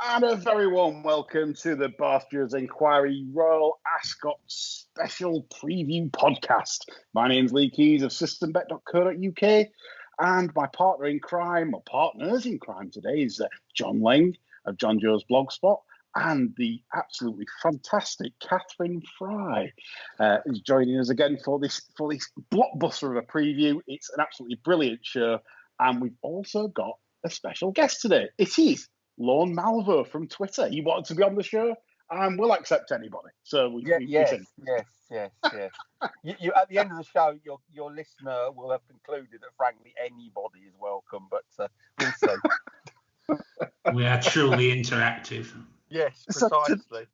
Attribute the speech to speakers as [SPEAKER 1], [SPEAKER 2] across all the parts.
[SPEAKER 1] And a very warm welcome to the Barstewards Inquiry Royal Ascot Special Preview Podcast. My name's Lee Keys of systembet.co.uk, and my partner in crime, or partners in crime today, is John Lang of John Joe's Blogspot, and the absolutely fantastic Catherine Fry is joining us again for this blockbuster of a preview. It's an absolutely brilliant show, and we've also got a special guest today. It is Lorne Malvo from Twitter. He wanted to be on the show, and we'll accept anybody. So
[SPEAKER 2] yes. You at the end of the show, your listener will have concluded that frankly anybody is welcome, but we'll see.
[SPEAKER 3] We are truly interactive.
[SPEAKER 2] Yes, precisely.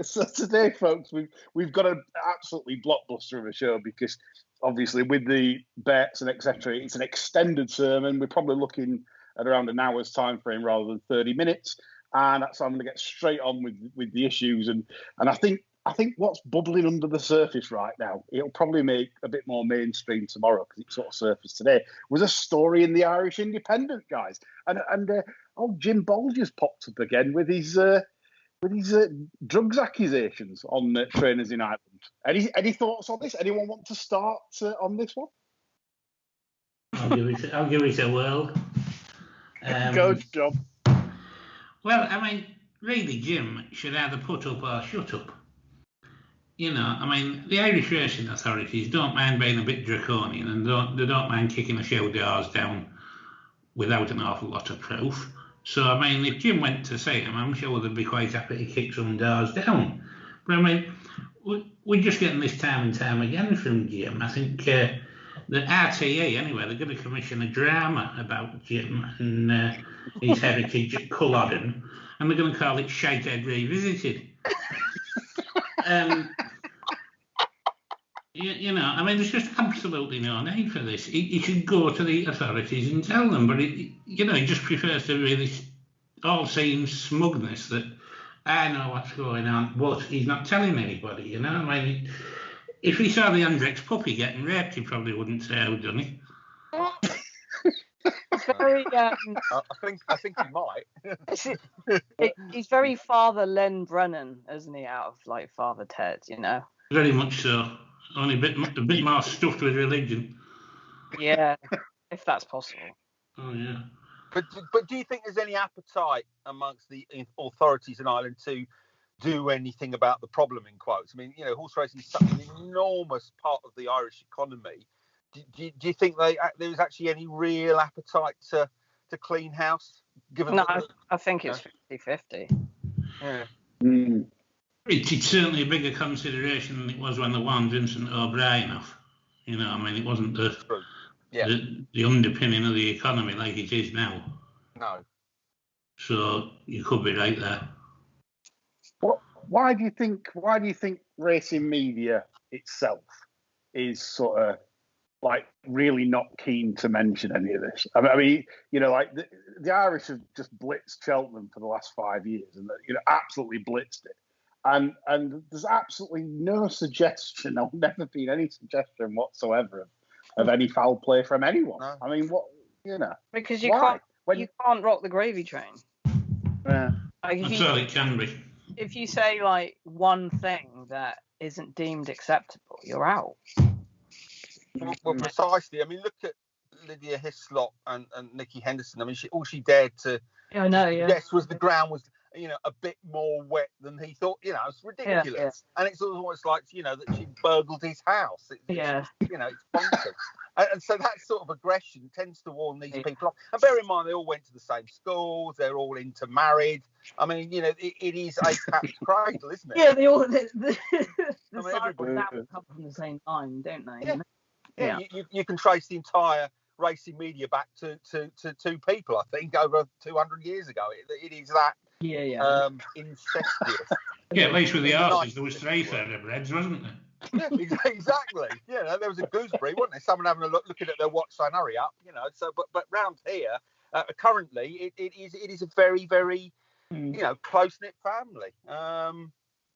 [SPEAKER 1] So today, folks, we've got an absolutely blockbuster of a show because obviously with the bets and etc., it's an extended sermon. We're probably looking at around an hour's time frame rather than 30 minutes, and so I'm going to get straight on with the issues. And I think what's bubbling under the surface right now, it'll probably make a bit more mainstream tomorrow because it sort of surfaced today, was a story in the Irish Independent, guys. And Jim Bolger's popped up again with his drugs accusations on trainers in Ireland. Any thoughts on this? Anyone want to start on this one?
[SPEAKER 3] I'll give it a whirl.
[SPEAKER 1] Go, John.
[SPEAKER 3] Well, I mean, really, Jim should either put up or shut up. You know, I mean, the Irish racing authorities don't mind being a bit draconian, and they don't mind kicking a few doors down without an awful lot of proof. So, I mean, if Jim went to see him, I'm sure they'd be quite happy to kick some doors down. But I mean, we're just getting this time and time again from Jim. I think the RTE, anyway, they're going to commission a drama about Jim and his heritage at Culloden, and they're going to call it Shithead Revisited. You know, I mean, there's just absolutely no need for this. He should go to the authorities and tell them, but he just prefers to really all-seeing smugness that I know what's going on, but he's not telling anybody, you know. I mean, if he saw the Andrex puppy getting raped, he probably wouldn't say how done he.
[SPEAKER 4] Very,
[SPEAKER 2] I think he might.
[SPEAKER 4] he's very Father Len Brennan, isn't he? Out of like Father Ted, you know.
[SPEAKER 3] Very much so. Only a bit more stuffed with religion.
[SPEAKER 4] Yeah, if that's possible.
[SPEAKER 3] Oh yeah.
[SPEAKER 2] But do you think there's any appetite amongst the authorities in Ireland to do anything about the problem, in quotes? I mean, you know, horse racing is such an enormous part of the Irish economy. Do you think there's actually any real appetite to clean house?
[SPEAKER 4] No, I think it's 50-50.
[SPEAKER 2] Yeah.
[SPEAKER 1] Mm.
[SPEAKER 3] It's certainly a bigger consideration than it was when they warned Vincent O'Brien off. You know, I mean, it wasn't the underpinning of the economy like it is now.
[SPEAKER 2] No.
[SPEAKER 1] So
[SPEAKER 3] you could be right there.
[SPEAKER 1] Why do you think racing media itself is sort of like really not keen to mention any of this? I mean, you know, like the Irish have just blitzed Cheltenham for the last 5 years, and absolutely blitzed it. And there's absolutely no suggestion, or never been any suggestion whatsoever of any foul play from anyone.
[SPEAKER 2] No.
[SPEAKER 1] I mean, what, you know?
[SPEAKER 4] Because you can't rock the gravy train.
[SPEAKER 1] Yeah.
[SPEAKER 4] Like
[SPEAKER 3] That's all it can be.
[SPEAKER 4] If you say like one thing that isn't deemed acceptable, you're out.
[SPEAKER 2] Well, precisely. I mean, look at Lydia Hislop and Nikki Henderson. I mean, all she dared to guess was the ground was, you know, a bit more wet than he thought. You know, it's ridiculous.
[SPEAKER 4] Yeah.
[SPEAKER 2] And it's almost like, you know, that she burgled his house. You know, it's bonkers. and so that sort of aggression tends to warn these people off. And bear in mind, they all went to the same schools. They're all intermarried. I mean, you know, it is a cat's cradle, isn't it?
[SPEAKER 4] Yeah, they all the cycles that would come from the same time, don't they?
[SPEAKER 2] Yeah. You can trace the entire racing media back to two people, I think, over 200 years ago. It is that incestuous.
[SPEAKER 3] Yeah, at least with the horses, there was 3 thoroughbreds, wasn't there?
[SPEAKER 2] Yeah, exactly. You know, there was a gooseberry, wasn't there? Someone having a looking at their watch saying, "Hurry up!" You know. So, but round here, currently, it is a very, very, you know, close knit family.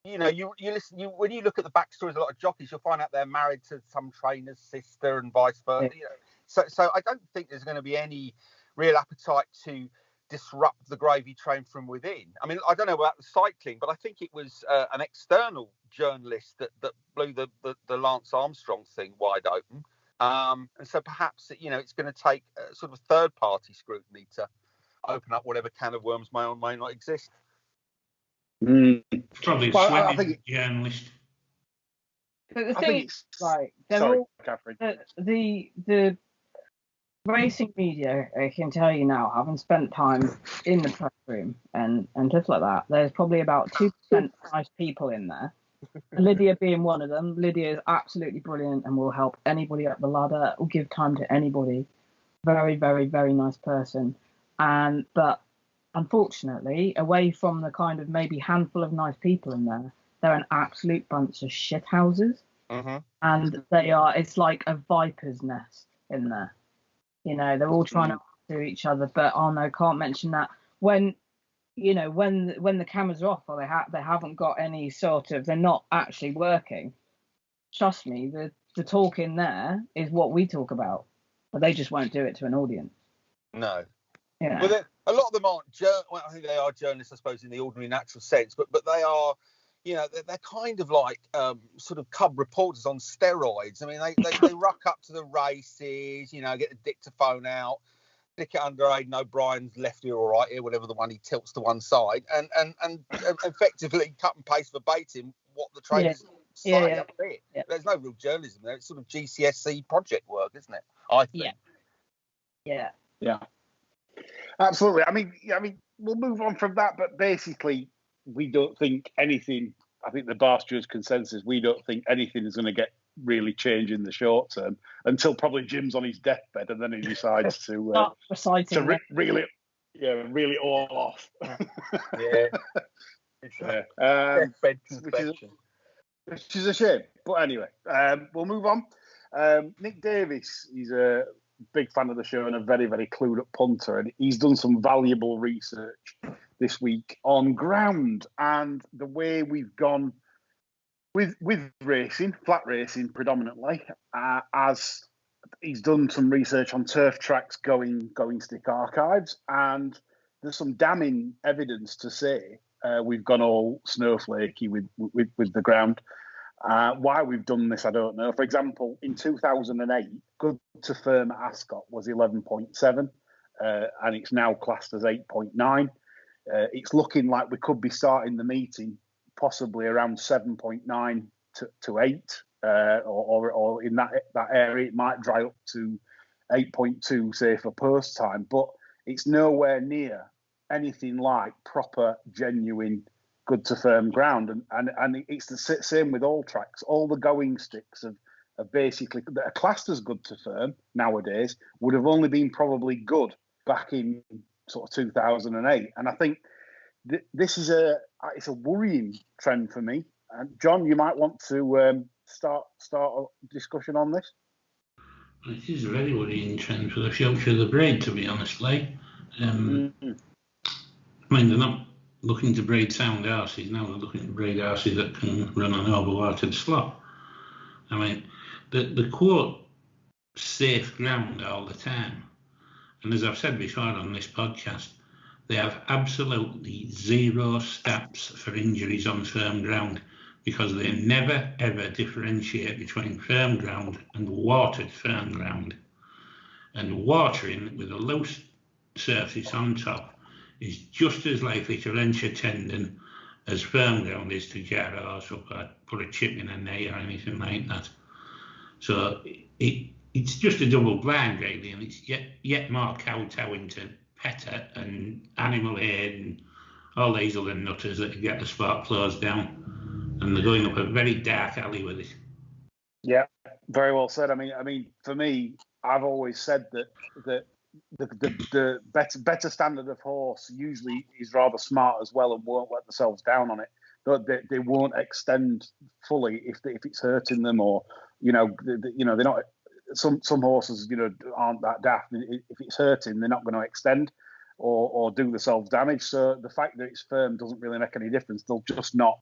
[SPEAKER 2] You know, you listen. When you look at the backstories of a lot of jockeys, you'll find out they're married to some trainer's sister and vice versa. You know, so I don't think there's going to be any real appetite to disrupt the gravy train from within. I mean, I don't know about the cycling, but I think it was an external journalist that blew the Lance Armstrong thing wide open. And so perhaps, it's going to take sort of third-party scrutiny to open up whatever can of worms may or may not exist.
[SPEAKER 3] Probably a swimming journalist.
[SPEAKER 4] But the thing is, like, they're all
[SPEAKER 1] Catherine.
[SPEAKER 4] The racing media, I can tell you now, having spent time in the press room and stuff like that, there's probably about 2% nice people in there. Lydia being one of them. Lydia is absolutely brilliant and will help anybody up the ladder, will give time to anybody. Very, very, very nice person. But unfortunately, away from the kind of maybe handful of nice people in there, they're an absolute bunch of shithouses.
[SPEAKER 2] Mm-hmm.
[SPEAKER 4] And it's like a viper's nest in there. They're all trying to do each other, but oh no, can't mention that. When the cameras are off or they haven't got any sort of, they're not actually working. Trust me, the talk in there is what we talk about, but they just won't do it to an audience.
[SPEAKER 2] No. Well, a lot of them aren't. I think they are journalists, I suppose, in the ordinary natural sense, but they are. They're kind of like sort of cub reporters on steroids. I mean, they rock up to the races, get the dictaphone out, stick it under Aidan O'Brien's left ear or right ear, whatever the one he tilts to one side, and effectively cut and paste verbatim what the trainers say up there. Yeah. There's no real journalism there. It's sort of GCSE project work, isn't it? I think.
[SPEAKER 1] Yeah. Absolutely. I mean, we'll move on from that, but basically, we don't think anything. I think the Barstewards consensus, we don't think anything is going to get really change in the short term until probably Jim's on his deathbed, and then he decides to really all off.
[SPEAKER 2] Deathbed confession.
[SPEAKER 1] Which is a shame. But anyway, we'll move on. Nick Davis, he's a big fan of the show and a very, very clued up punter, and he's done some valuable research this week on ground and the way we've gone with racing, flat racing predominantly, as he's done some research on turf tracks going stick archives, and there's some damning evidence to say we've gone all snowflakey with the ground. Why we've done this, I don't know. For example, in 2008, good to firm at Ascot was 11.7, and it's now classed as 8.9. It's looking like we could be starting the meeting possibly around 7.9 to 8, or in that area. It might dry up to 8.2, say, for post time, but it's nowhere near anything like proper, genuine, good to firm ground. And it's the same with all tracks. All the going sticks of basically that are classed as good to firm nowadays would have only been probably good back in sort of 2008. And I think this is it's a worrying trend for me. And John, you might want to start a discussion on this.
[SPEAKER 3] It is a very worrying trend for the future of the breed, to be honest, Lee. I mean, they're not looking to breed sound horses now. They're looking to breed horses that can run an overwatered slot. I mean, the quote safe ground all the time. And as I've said before on this podcast, they have absolutely zero stats for injuries on firm ground because they never, ever differentiate between firm ground and watered firm ground. And watering with a loose surface on top is just as likely to wrench a tendon as firm ground is to jar a horse up or put a chip in a knee or anything like that. So it's just a double blind, really, and it's yet more kowtowing to PETA and Animal Aid and all these other nutters that get the sport closed down, and they're going up a very dark alley with it.
[SPEAKER 1] Yeah, very well said. I mean, for me, I've always said that the better standard of horse usually is rather smart as well and won't let themselves down on it. They won't extend fully if it's hurting them, or they're not. Some horses aren't that daft. If it's hurting, they're not going to extend or do themselves damage. So the fact that it's firm doesn't really make any difference. They'll just not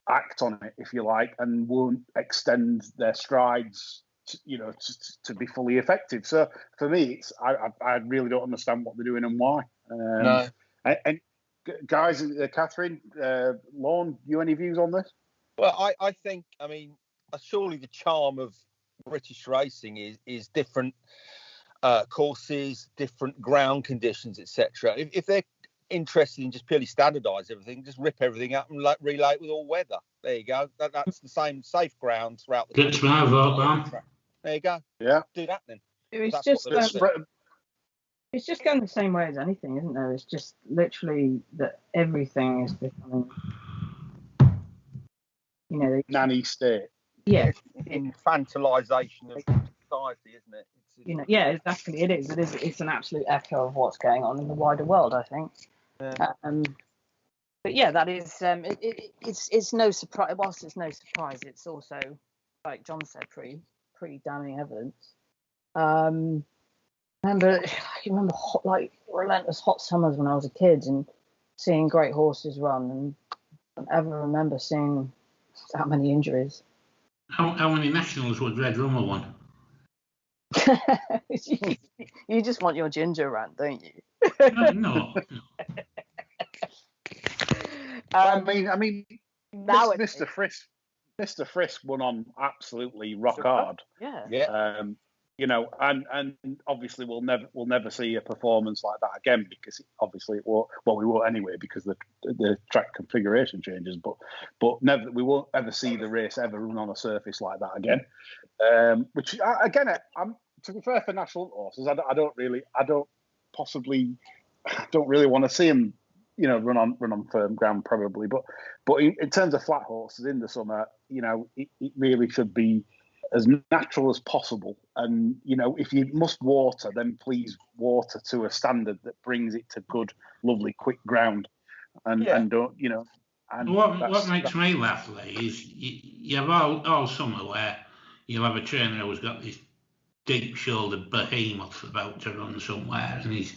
[SPEAKER 1] act on it, if you like, and won't extend their strides to be fully effective. So for me, I really don't understand what they're doing and why.
[SPEAKER 2] No.
[SPEAKER 1] And guys, Catherine, Lorne, you any views on this?
[SPEAKER 2] Well, I think, I mean, surely the charm of British racing is different courses, different ground conditions, etc. If they're interested in just purely standardise everything, just rip everything up and relay it with all weather. There you go. That's the same safe ground throughout the.
[SPEAKER 3] That's my vote, man.
[SPEAKER 2] There you go.
[SPEAKER 1] Yeah.
[SPEAKER 2] Do that then.
[SPEAKER 4] It's just going the same way as anything, isn't there? It's just literally that everything is becoming,
[SPEAKER 1] nanny state.
[SPEAKER 4] Yeah,
[SPEAKER 2] infantilization of society, isn't it?
[SPEAKER 4] Yeah, exactly. It is. It's an absolute echo of what's going on in the wider world, I think.
[SPEAKER 2] Yeah.
[SPEAKER 4] But yeah, that is. It's no surprise. Whilst it's no surprise, it's also, like John said, pretty damning evidence. I remember relentless hot summers when I was a kid and seeing great horses run, and I don't ever remember seeing that many injuries.
[SPEAKER 3] How many nationals would Red Rummer won?
[SPEAKER 4] You just want your ginger rant, don't you?
[SPEAKER 3] No.
[SPEAKER 1] I mean,
[SPEAKER 4] now
[SPEAKER 1] Mr. Frisk won on absolutely rock hard.
[SPEAKER 4] Yeah.
[SPEAKER 1] And obviously we'll never see a performance like that again, because obviously we won't anyway, because the track configuration changes. But we won't ever see the race ever run on a surface like that again. Which again, to be fair for national horses, I don't really want to see him, run on firm ground probably. But in terms of flat horses in the summer, it really should be as natural as possible. And if you must water, then please water to a standard that brings it to good, lovely, quick ground. And don't And
[SPEAKER 3] what makes me laugh, Lee, is you have all summer where you'll have a trainer who's got this deep-shouldered behemoth about to run somewhere, and he's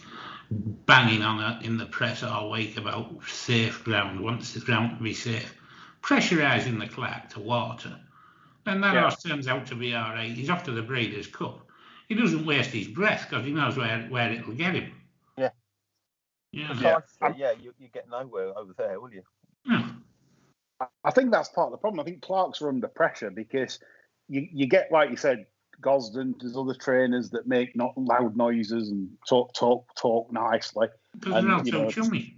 [SPEAKER 3] banging on it in the press all week about safe ground, wants the ground to be safe, pressurising the clerk to water. Then that horse turns out to be all right. He's off to the Breeders' Cup. He doesn't waste his breath because he knows where it'll get him.
[SPEAKER 2] Yeah.
[SPEAKER 3] Yeah.
[SPEAKER 2] You get nowhere over there, will you?
[SPEAKER 3] Yeah.
[SPEAKER 1] I think that's part of the problem. I think clerks are under pressure because you get, like you said, Gosden, there's other trainers that make not loud noises and talk nicely.
[SPEAKER 3] Because they're all so chummy.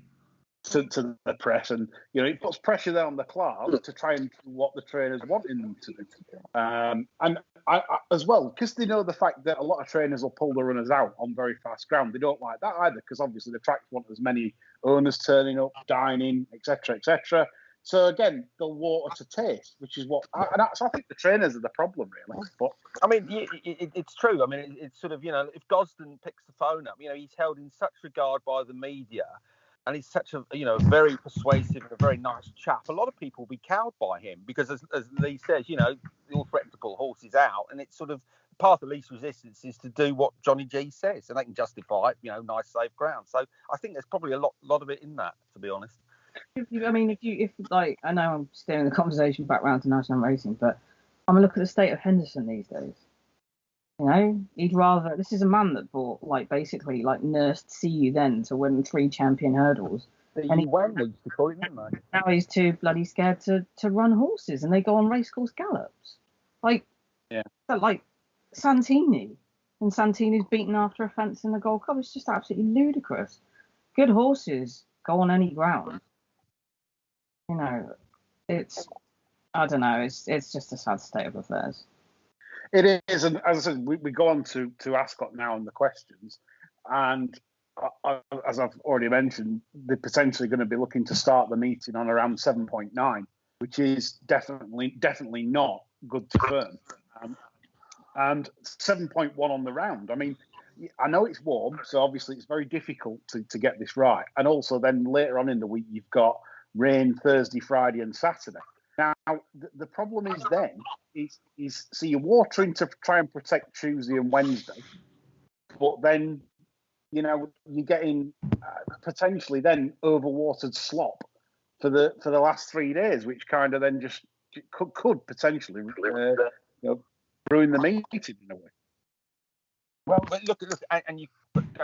[SPEAKER 1] To the press, and it puts pressure there on the clerks to try and do what the trainers wanting them to do. And I as well, because they know the fact that a lot of trainers will pull the runners out on very fast ground. They don't like that either, because obviously the tracks want as many owners turning up, dining, etc., etc. So again, they'll water to taste, which is what I think the trainers are the problem, really. But
[SPEAKER 2] I mean, it's true. I mean, it's sort of, if Gosden picks the phone up, he's held in such regard by the media. And he's such a, very persuasive and a very nice chap. A lot of people will be cowed by him because, as Lee says, they all threaten to pull horses out. And it's sort of path of least resistance is to do what Johnny G says. And they can justify it, nice, safe ground. So I think there's probably a lot of it in that, to be honest.
[SPEAKER 4] If I know I'm steering the conversation back round to national racing, but I'm going to look at the state of Henderson these days. He'd rather. This is a man that bought, basically nursed See You Then to win 3 champion hurdles. Now he's too bloody scared to run horses, and they go on racecourse gallops. Santini, and Santini's beaten after a fence in the Gold Cup. It's just absolutely ludicrous. Good horses go on any ground. It's. I don't know. It's just a sad state of affairs.
[SPEAKER 1] It is, and as I said, we go on to Ascot now and the questions, and as I've already mentioned, they're potentially going to be looking to start the meeting on around 7.9, which is definitely not good to firm, and 7.1 on the round. I mean, I know it's warm, so obviously it's very difficult to get this right, and also then later on in the week you've got rain Thursday, Friday, and Saturday. Now, the problem is then, so you're watering to try and protect Tuesday and Wednesday, but then, you're getting potentially then overwatered slop for the last 3 days, which kind of then just could potentially ruin the meeting in a way.
[SPEAKER 2] Well, but look, and you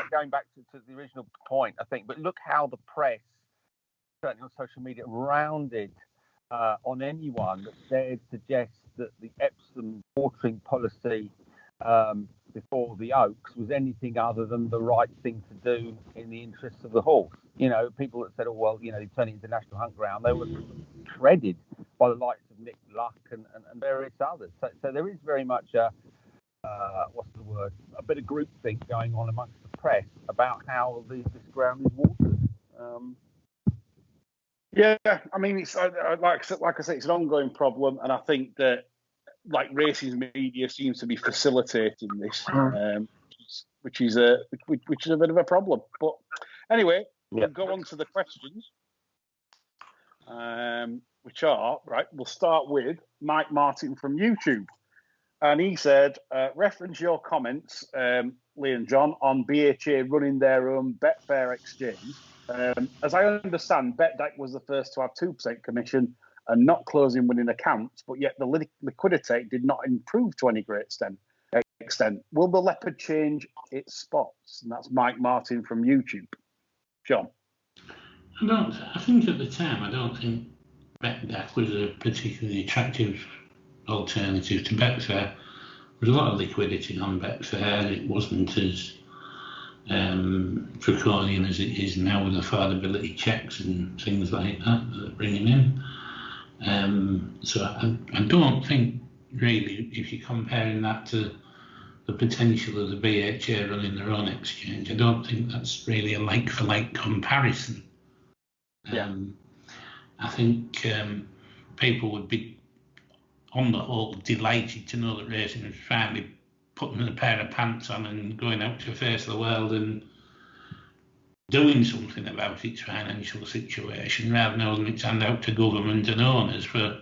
[SPEAKER 2] going back to the original point, I think. But look how the press, certainly on social media, rounded on anyone that dared suggest that the Epsom watering policy before the Oaks was anything other than the right thing to do in the interests of the horse. You know, people that said, "Oh well, you know, they turn it into national hunt ground," they were shredded by the likes of Nick Luck and various others. So there is very much a a bit of groupthink going on amongst the press about how this ground is watered.
[SPEAKER 1] Yeah, I mean, it's like I say, it's an ongoing problem, and I think that like racing media seems to be facilitating this, which is a bit of a problem. But anyway, we'll go on to the questions, which are right. We'll start with Mike Martin from YouTube. And he said, reference your comments, Lee and John, on BHA running their own Betfair exchange. As I understand, Betdaq was the first to have 2% commission and not closing winning accounts, but yet the liquidity did not improve to any great extent. Will the Leopard change its spots? And that's Mike Martin from YouTube. John?
[SPEAKER 3] I think at the time, I don't think Betdaq was a particularly attractive alternative to Betfair. There was a lot of liquidity on Betfair. It wasn't as draconian as it is now with affordability checks and things like that they're bringing in. So I don't think really, if you're comparing that to the potential of the BHA running their own exchange, I don't think that's really a like-for-like comparison. I think people would be on the whole delighted to know that racing was finally putting a pair of pants on and going out to face the world and doing something about its financial situation rather than holding its hand out to government and owners for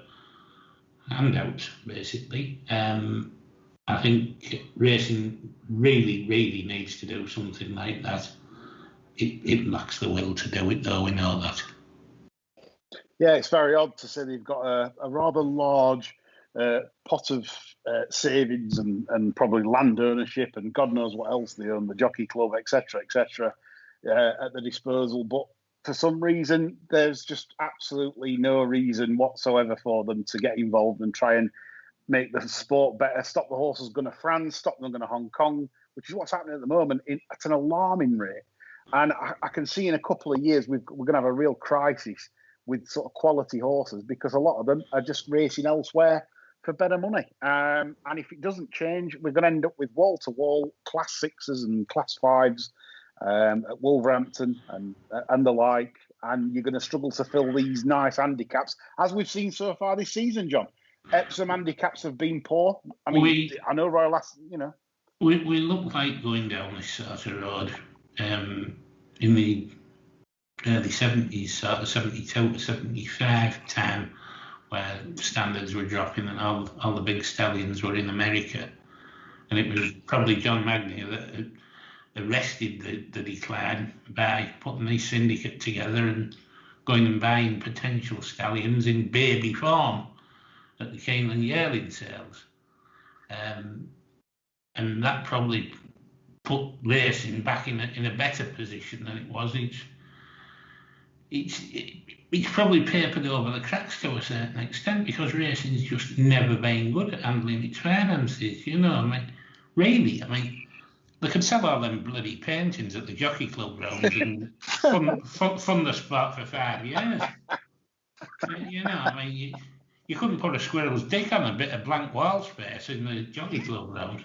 [SPEAKER 3] handouts, basically. I think racing really, really needs to do something like that. It lacks the will to do it, though, we know that.
[SPEAKER 1] Yeah, it's very odd to say they've got a rather large pot of savings and probably land ownership and God knows what else they own, the jockey club, etc., at the disposal. But for some reason, there's just absolutely no reason whatsoever for them to get involved and try and make the sport better, stop the horses going to France, stop them going to Hong Kong, which is what's happening at the moment at an alarming rate. And I can see in a couple of years we're going to have a real crisis with sort of quality horses because a lot of them are just racing elsewhere for better money. And if it doesn't change, we're going to end up with wall-to-wall Class 6s and Class 5s at Wolverhampton and the like, and you're going to struggle to fill these nice handicaps, as we've seen so far this season, John. Epsom handicaps have been poor. I mean, I know Royal last,
[SPEAKER 3] We look like going down this sort of road in the early 70s, sort of 72 to 75 time, where standards were dropping and all the big stallions were in America. And it was probably John Magnier that arrested the decline by putting this syndicate together and going and buying potential stallions in baby form at the Keeneland yearling sales. And that probably put racing back in a better position than it was. It's probably papered over the cracks to a certain extent because racing's just never been good at handling its finances, Really, they could sell all them bloody paintings at the jockey club grounds and fund the sport for 5 years. You couldn't put a squirrel's dick on a bit of blank wall space in the jockey club ground.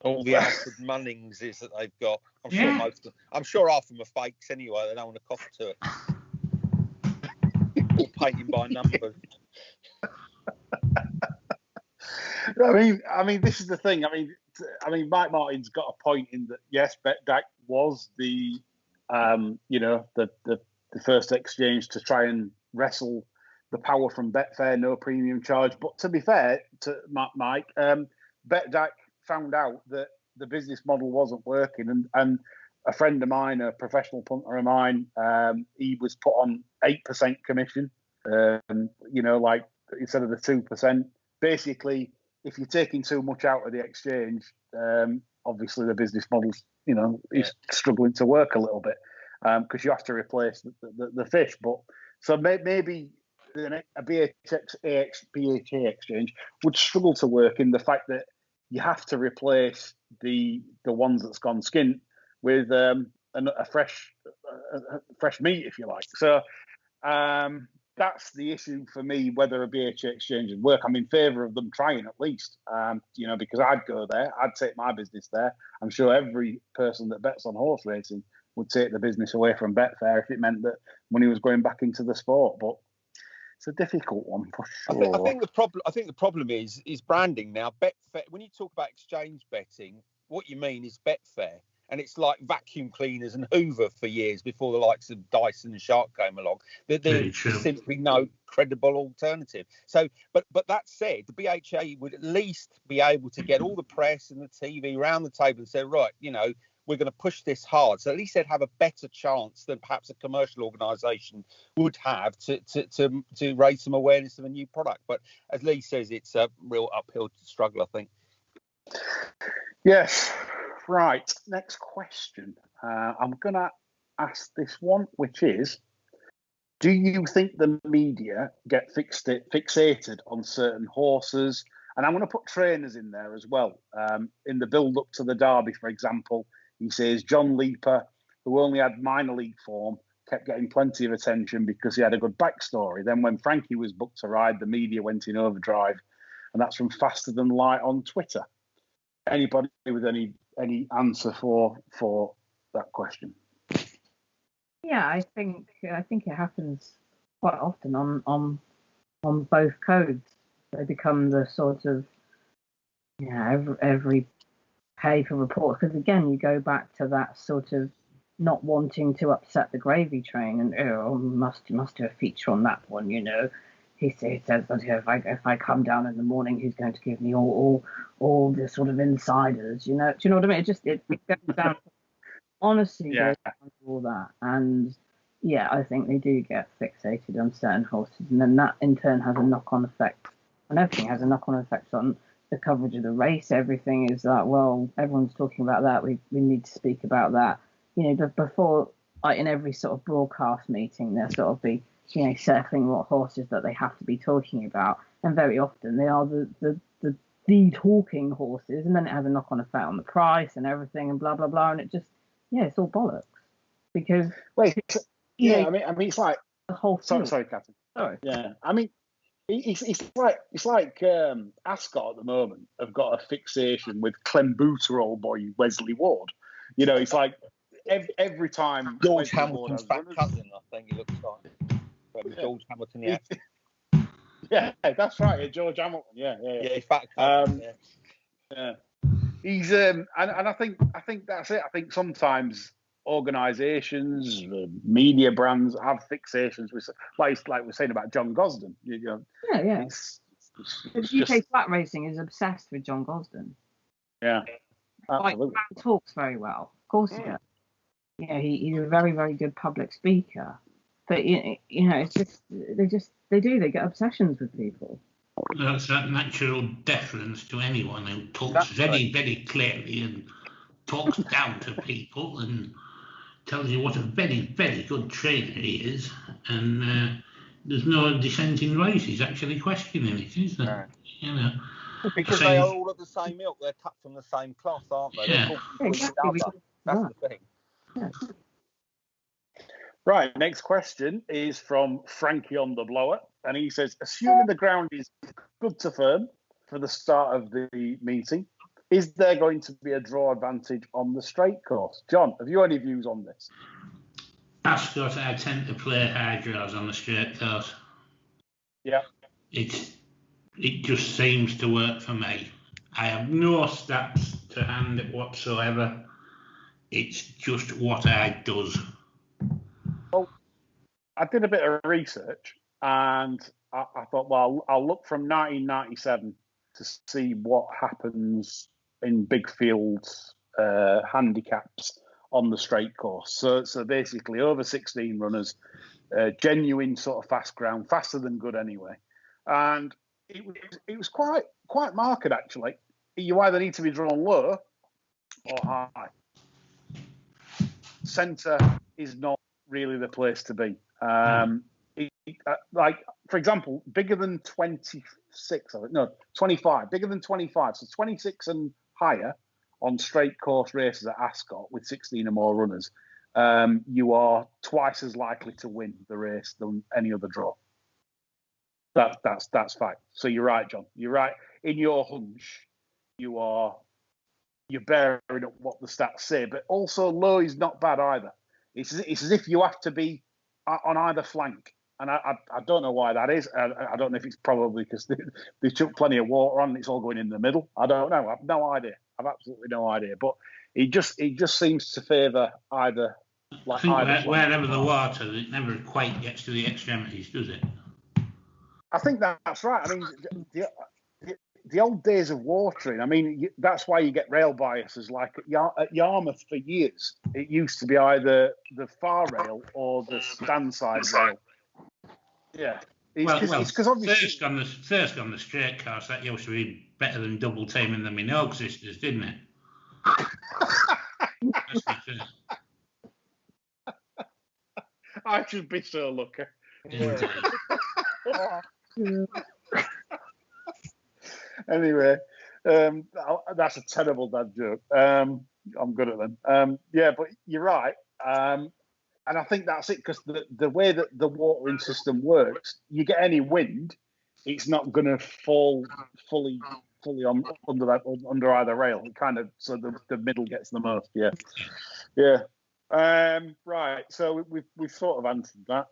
[SPEAKER 2] All the Alfred Munningses that they've got. I'm sure half of them are fakes anyway. They don't want to cop to it. All painting by numbers.
[SPEAKER 1] I mean, this is the thing. I mean, Mike Martin's got a point in that. Yes, Betdaq was the first exchange to try and wrestle the power from Betfair, no premium charge. But to be fair to Mike, Betdaq found out that the business model wasn't working, and a friend of mine, a professional punter of mine, he was put on 8% commission Like instead of the 2%, basically, if you're taking too much out of the exchange, obviously the business model's, is struggling to work a little bit because you have to replace the fish. But so maybe a BHA exchange would struggle to work in the fact that you have to replace the ones that's gone skint with a fresh meat, if you like. So that's the issue for me, whether a BHA exchange would work. I'm in favour of them trying at least, because I'd go there. I'd take my business there. I'm sure every person that bets on horse racing would take the business away from Betfair if it meant that money was going back into the sport. But it's a difficult one for sure.
[SPEAKER 2] I think the problem is branding now. Betfair. When you talk about exchange betting, what you mean is Betfair, and it's like vacuum cleaners and Hoover for years before the likes of Dyson and Shark came along. There's simply no credible alternative. So, but that said, the BHA would at least be able to get all the press and the TV round the table and say, right, we're going to push this hard. So at least they'd have a better chance than perhaps a commercial organisation would have to raise some awareness of a new product. But as Lee says, it's a real uphill struggle, I think.
[SPEAKER 1] Yes. Right. Next question. I'm going to ask this one, which is, do you think the media get fixated on certain horses? And I'm going to put trainers in there as well. In the build-up to the Derby, for example, he says John Leaper, who only had minor league form, kept getting plenty of attention because he had a good backstory. Then when Frankie was booked to ride, the media went in overdrive. And that's from Faster Than Light on Twitter. Anybody with any answer for that question?
[SPEAKER 4] Yeah, I think it happens quite often on both codes. They become the sort of every paper report, because again you go back to that sort of not wanting to upset the gravy train and must do a feature on that one. He says that if I come down in the morning, he's going to give me all the sort of insiders. Do you know what I mean? It goes down. Honestly, goes down to all that, and I think they do get fixated on certain horses, and then that in turn has a knock-on effect, and everything has a knock-on effect on the coverage of the race. Everything is that, well, everyone's talking about that. We need to speak about that. But before, like in every sort of broadcast meeting, there'll sort of be circling what horses that they have to be talking about, and very often they are the talking horses, and then it has a knock-on effect on the price and everything, and blah blah blah, and it just it's all bollocks because
[SPEAKER 1] I mean it's like
[SPEAKER 4] the whole field.
[SPEAKER 1] Sorry, Captain.
[SPEAKER 4] Sorry.
[SPEAKER 1] Yeah, I mean it's like Ascot at the moment have got a fixation with Clembuterol boy Wesley Ward. It's like every time
[SPEAKER 2] George Hamilton's fat cousin, I think he looks like. George Hamilton,
[SPEAKER 1] yeah, that's right. George Hamilton, yeah,
[SPEAKER 2] he's fat cousin,
[SPEAKER 1] yeah. He's and I think that's it. I think sometimes organisations, media brands have fixations with, like we're saying about John Gosden.
[SPEAKER 4] Yeah.
[SPEAKER 1] It's
[SPEAKER 4] UK flat racing is obsessed with John Gosden.
[SPEAKER 1] Yeah, absolutely.
[SPEAKER 4] Like, he talks very well. Of course he does. He's a very, very good public speaker. But it's just they get obsessions with people.
[SPEAKER 3] That's that natural deference to anyone who talks very, very clearly and talks down to people and tells you what a very, very good trainer he is, and there's no dissent in race. He's actually questioning it, isn't there?
[SPEAKER 2] Because they are all of the same milk. They're cut from the same cloth, aren't they?
[SPEAKER 3] Yeah.
[SPEAKER 4] Exactly.
[SPEAKER 2] That's the thing.
[SPEAKER 4] Yeah.
[SPEAKER 1] Right, next question is from Frankie on the Blower, and he says, assuming the ground is good to firm for the start of the meeting, is there going to be a draw advantage on the straight course? John, have you any views on this?
[SPEAKER 3] Ascot, I tend to play high draws on the straight course.
[SPEAKER 1] Yeah.
[SPEAKER 3] It just seems to work for me. I have no stats to hand whatsoever. It's just what I does.
[SPEAKER 1] Well, I did a bit of research, and I thought, well, I'll look from 1997 to see what happens in big fields handicaps on the straight course. So basically, over 16 runners, genuine sort of fast ground, faster than good anyway. And it was quite marked, actually. You either need to be drawn low or high. Centre is not really the place to be. Like, for example, bigger than 26, 25, bigger than 25. So 26 and higher on straight course races at Ascot with 16 or more runners, you are twice as likely to win the race than any other draw. That's fact. So you're right, John. You're right. In your hunch, you're bearing up what the stats say, but also low is not bad either. It's as if you have to be on either flank. And I don't know why that is. I don't know if it's probably because they took plenty of water on and it's all going in the middle. I don't know. I've no idea. I've absolutely no idea. But it just seems to favour either.
[SPEAKER 3] I think wherever the water, it never quite gets to the extremities, does it?
[SPEAKER 1] I think that's right. I mean, the old days of watering, I mean, that's why you get rail biases. Like at Yarmouth for years, it used to be either the far rail or the stand side rail. Yeah. It's because obviously
[SPEAKER 3] first on the straight course, that used to be better than double taming the Minogue sisters, didn't it?
[SPEAKER 1] I should be so lucky.
[SPEAKER 3] Yeah.
[SPEAKER 1] Anyway, that's a terrible dad joke. I'm good at them. Yeah, but you're right. And I think that's it, because the way that the watering system works, you get any wind, it's not going to fall fully on under either rail. It kind of, so the middle gets the most. Yeah. Right. So we've sort of answered that.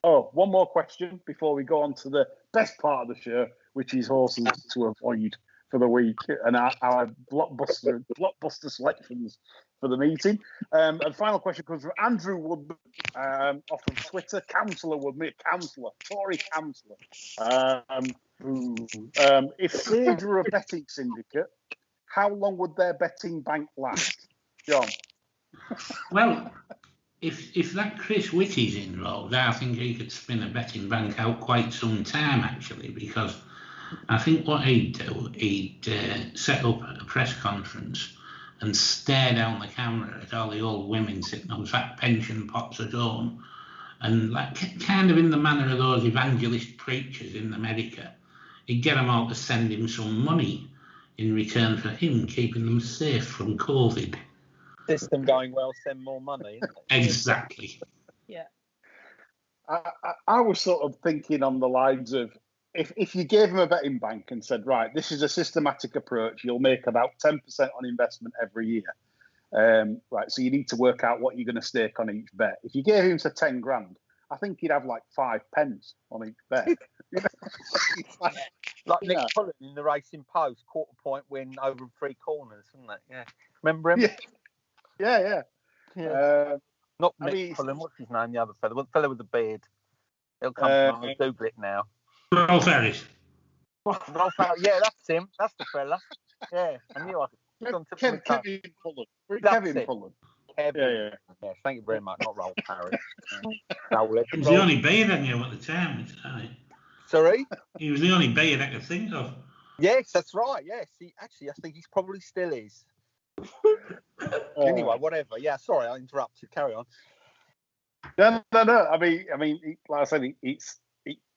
[SPEAKER 1] One more question before we go on to the best part of the show, which is horses to avoid for the week and our blockbuster selections for the meeting. And final question comes from Andrew Woodman off of Twitter. Tory councillor. If Sage were a betting syndicate, how long would their betting bank last? John?
[SPEAKER 3] Well, if that Chris Whitty's involved, I think he could spin a betting bank out quite some time, actually, because I think what he'd do, he'd set up a press conference and stare down the camera at all the old women sitting on fat pension pots at home, and like kind of in the manner of those evangelist preachers in America, he'd get them all to send him some money in return for him keeping them safe from COVID.
[SPEAKER 2] System going well, send more money. Isn't it?
[SPEAKER 3] Exactly.
[SPEAKER 4] Yeah.
[SPEAKER 1] I was sort of thinking on the lines of, if you gave him a betting bank and said, right, this is a systematic approach, you'll make about 10% on investment every year. Right, so you need to work out what you're going to stake on each bet. If you gave him to 10 grand, I think he'd have like 5 pence on each bet.
[SPEAKER 2] Like Nick Pullen in the Racing Post, quarter point win over 3 corners, isn't it? Yeah. Remember him?
[SPEAKER 1] Yeah.
[SPEAKER 2] Not Nick Pullen, what's his name? The other fellow, the fellow with the beard. He'll come from, I'll Google it now.
[SPEAKER 3] Rolf Harris.
[SPEAKER 2] Yeah, that's him. That's the fella. Yeah, I knew I could.
[SPEAKER 1] Kevin Pullen. Kevin Pullen.
[SPEAKER 2] Yeah. Thank you very much. Not Rolf Harris.
[SPEAKER 3] He was the only beard I knew at the time.
[SPEAKER 2] Sorry?
[SPEAKER 3] He was the only beard I could think of.
[SPEAKER 2] Yes, that's right. Yes, I think he probably still is. Anyway, whatever. Yeah, sorry, I interrupted. Carry on.
[SPEAKER 1] No. I mean, like I said, it's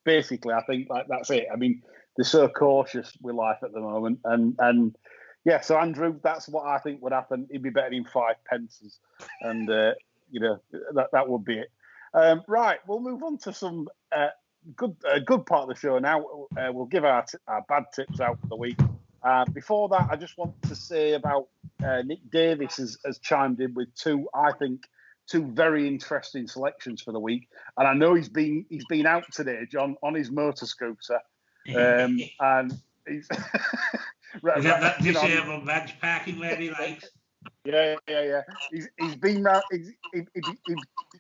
[SPEAKER 1] basically, I think, like, that's it. I mean, they're so cautious with life at the moment, and yeah. So Andrew, that's what I think would happen. He'd be betting in 5 pences, and that would be it. Right, we'll move on to some good part of the show now. We'll give our bad tips out for the week. Before that, I just want to say about Nick Davis has chimed in with two very interesting selections for the week, and I know he's been out today, John, on his motor scooter, and he's
[SPEAKER 3] is that disabled badge parking where he likes?
[SPEAKER 1] Yeah. He's been round. He's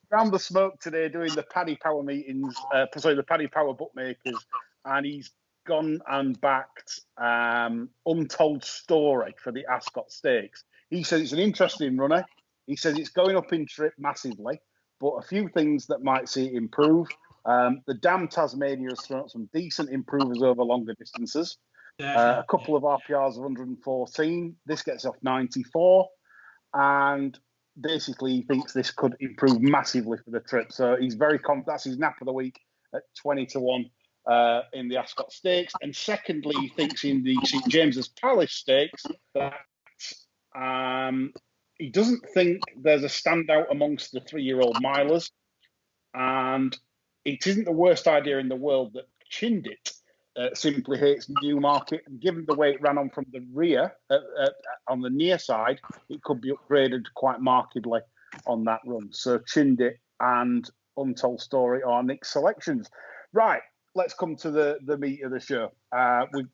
[SPEAKER 1] round the smoke today doing the Paddy Power meetings. The Paddy Power bookmakers, and he's gone and backed Untold Story for the Ascot Stakes. He says it's an interesting runner. He says it's going up in trip massively, but a few things that might see it improve. The Dam Tasmania has thrown some decent improvers over longer distances. A couple of RPRs of 114. This gets off 94. And basically, he thinks this could improve massively for the trip. So he's very confident. That's his nap of the week at 20-1 in the Ascot Stakes. And secondly, he thinks in the St James's Palace Stakes that he doesn't think there's a standout amongst the 3-year-old milers. And it isn't the worst idea in the world that Chindit simply hates Newmarket. And given the way it ran on from the rear, on the near side, it could be upgraded quite markedly on that run. So Chindit and Untold Story are Nick's selections. Right, let's come to the meat of the show.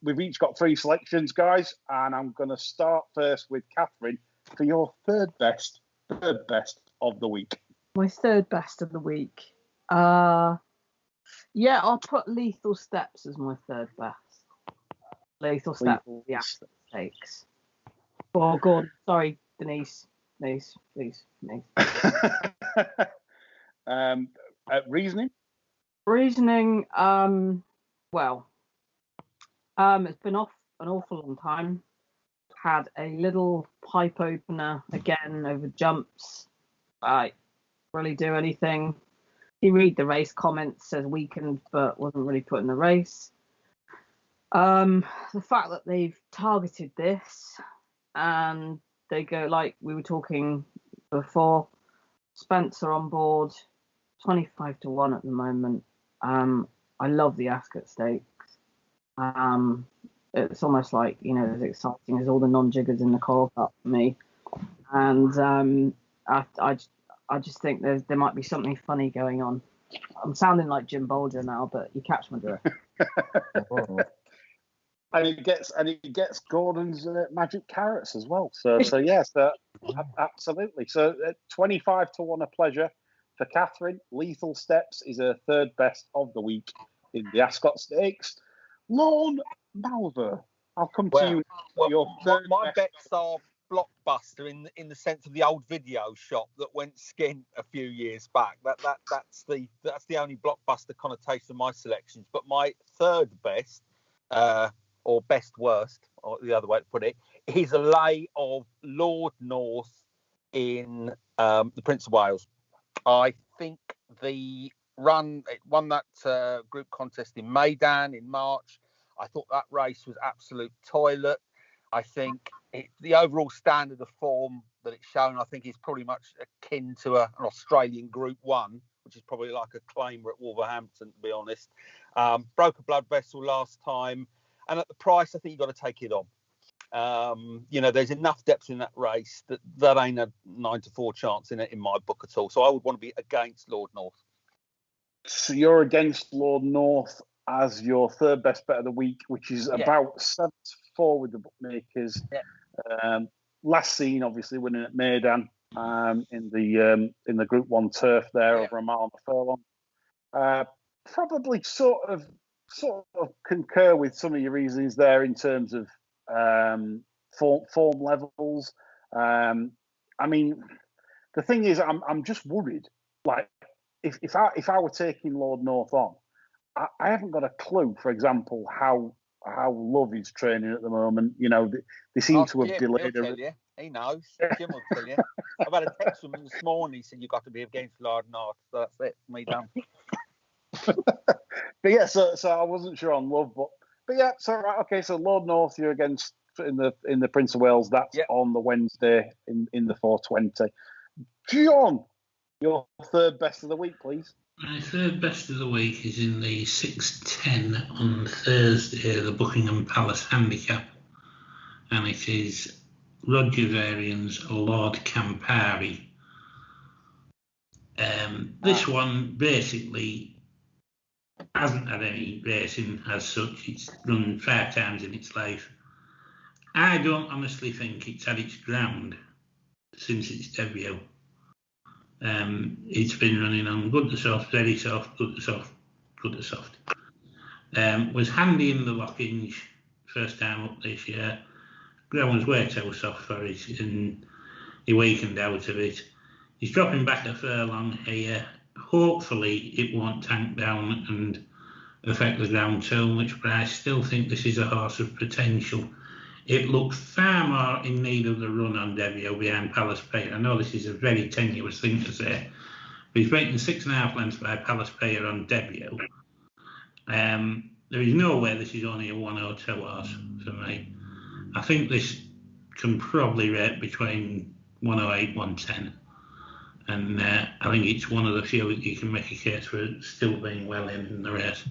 [SPEAKER 1] We've each got 3 selections, guys, and I'm going to start first with Catherine for your third best of the week.
[SPEAKER 4] My third best of the week. Yeah, I'll put Lethal Steps as my third best. Lethal Steps, the Ascot Stakes. Oh, Gordon, sorry, Denise. Denise.
[SPEAKER 1] Reasoning?
[SPEAKER 4] Reasoning, well, it's been off an awful long time. Had a little pipe opener again over jumps. Really do anything. You read the race comments, says weakened, but wasn't really put in the race. The fact that they've targeted this and they go, like we were talking before, Spencer on board, 25-1 at the moment. I love the Ascot Stakes. It's almost like, as exciting as all the non-jiggers in the Coral Cup for me. And I just think there might be something funny going on. I'm sounding like Jim Bolger now, but you catch my drift.
[SPEAKER 1] And it gets Gordon's magic carrots as well. So yes, absolutely. So 25-1 a pleasure for Catherine. Lethal Steps is her third best of the week in the Ascot Stakes. Lorne Malver, I'll come to you.
[SPEAKER 2] My bets are Blockbuster in the sense of the old video shop that went skint a few years back. That's the only Blockbuster connotation of my selections. But my third best, or best worst, or the other way to put it, is a lay of Lord North in the Prince of Wales. I think it won that group contest in Maidan in March. I thought that race was absolute toilet. I think the overall standard of form that it's shown, I think, is pretty much akin to an Australian Group 1, which is probably like a claimer at Wolverhampton, to be honest. Broke a blood vessel last time. And at the price, I think you've got to take it on. There's enough depth in that race that ain't a 9-4 chance in it in my book at all. So I would want to be against Lord North.
[SPEAKER 1] So you're against Lord North as your third best bet of the week, which is about 7-4 with the bookmakers. Yeah. Last seen, obviously, winning at Maidan in the Group 1 turf there over a mile and a furlong. Probably sort of concur with some of your reasons there in terms of form levels. I mean, the thing is, I'm just worried. Like, if I were taking Lord North on, I haven't got a clue. For example, how Love is training at the moment. They seem to have delayed.
[SPEAKER 2] He'll tell you. He knows. Jim will tell you. I've had a text from him this morning. He said you've got to be against Lord North. So that's it. Me done.
[SPEAKER 1] But yeah, so I wasn't sure on Love, but yeah, so right, okay. So Lord North, you're against in the Prince of Wales. That's on the Wednesday in the 420. John, your third best of the week, please.
[SPEAKER 3] My third best of the week is in the 6:10 on Thursday, the Buckingham Palace Handicap, and it is Roger Varian's Lord Campari. This one basically hasn't had any racing as such. It's run 5 times in its life. I don't honestly think it's had its ground since its debut. It's been running on good to soft, very soft, good to soft, good to soft. Was handy in the Lockinge first time up this year. Ground was way too soft for it, and he weakened out of it. He's dropping back a furlong here. Hopefully, it won't tank down and affect the ground too much, but I still think this is a horse of potential. It looks far more in need of the run on debut behind Palace Payer. I know this is a very tenuous thing to say, but he's breaking 6.5 lengths by Palace Payer on debut. There is no way this is only a 102 horse for me. I think this can probably rate between 108, 110. And I think it's one of the few that you can make a case for it still being well in the race.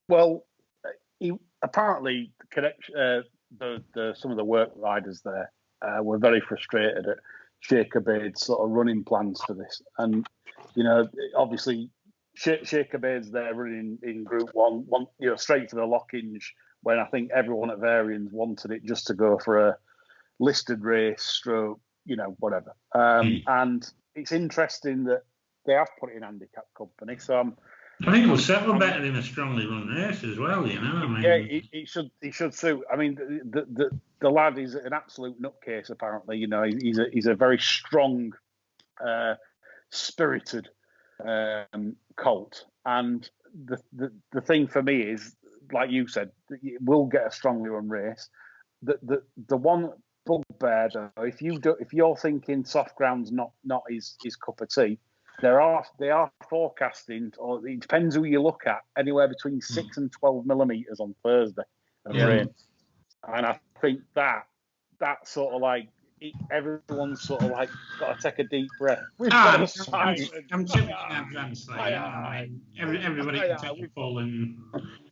[SPEAKER 1] Well, apparently, some of the work riders there were very frustrated at Shaker Bade's sort of running plans for this. And, obviously, Shaker Bade's there running in Group 1, straight for the Lockinge, when I think everyone at Varians wanted it just to go for a listed race, stroke, whatever. And it's interesting that they have put it in handicap company. So
[SPEAKER 3] I think it will settle better in a strongly run race as well,
[SPEAKER 1] Yeah, it should suit. I mean, the lad is an absolute nutcase. Apparently, he's a very strong, spirited colt. And the thing for me is, like you said, it will get a strongly run race. The one bugbear though, if you're thinking soft ground's not his cup of tea, they are forecasting, or it depends who you look at, anywhere between 6 and 12 millimetres on Thursday of rain. And I think that sort of like everyone's sort of like got to take a deep breath.
[SPEAKER 3] I'm tipping in advance. Everybody can take a pull and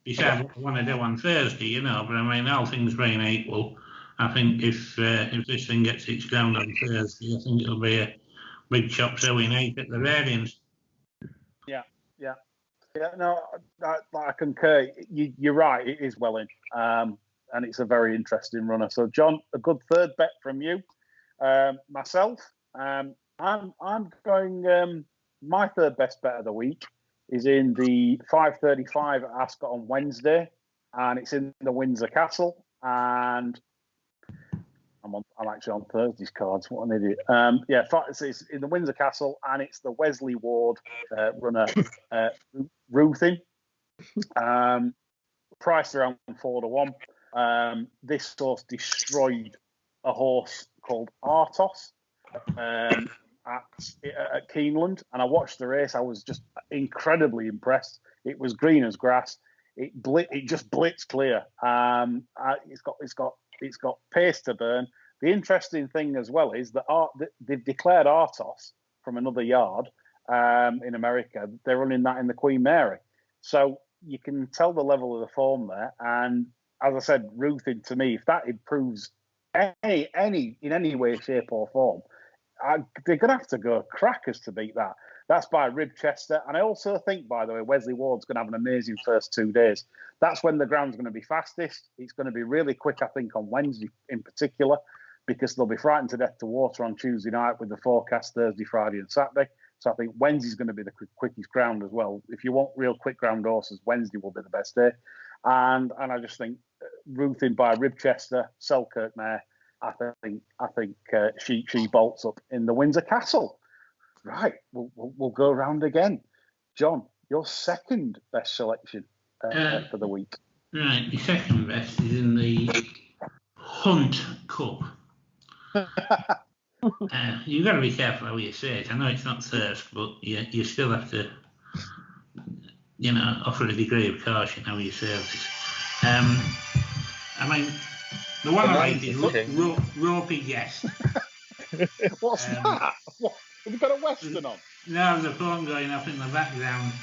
[SPEAKER 3] decide what they want to do on Thursday, But I mean, all things being equal, I think if this thing gets its ground on Thursday, I think it'll be a big chop suey night at the Variants.
[SPEAKER 1] Yeah. No, I concur. You're right. It is well in, and it's a very interesting runner. So, John, a good third bet from you. Myself, I'm going. My third best bet of the week is in the 5:35 at Ascot on Wednesday, and it's in the Windsor Castle. And I'm actually on Thursday's cards. What an idiot. It's in the Windsor Castle, and it's the Wesley Ward runner, Ruthing. Priced around 4 to 1. This horse destroyed a horse called Artos at Keeneland, and I watched the race. I was just incredibly impressed. It was green as grass. It just blitzed clear. It's got pace to burn. The interesting thing as well is that they've declared Artos from another yard in America. They're running that in the Queen Mary, so you can tell the level of the form there. And as I said, Ruthing, to me, if that improves in any way, shape or form, they're going to have to go crackers to beat that. That's by Ribchester. And I also think, by the way, Wesley Ward's going to have an amazing first 2 days. That's when the ground's going to be fastest. It's going to be really quick, I think, on Wednesday in particular, because they'll be frightened to death to water on Tuesday night with the forecast Thursday, Friday and Saturday. So I think Wednesday's going to be the quickest ground as well. If you want real quick ground horses, Wednesday will be the best day. And I just think Ruthing by Ribchester, Selkirk mare, I think she bolts up in the Windsor Castle. Right, we'll go around again. John, your second best selection for the week.
[SPEAKER 3] Right, the second best is in the Hunt Cup. You've got to be careful how you say it. I know it's not thirst, but you still have to, offer a degree of caution how you say this. I mean, the one I like is Ropey Guest.
[SPEAKER 1] What's that? What? Have you got a Western on?
[SPEAKER 3] No, there's a phone going off in the background.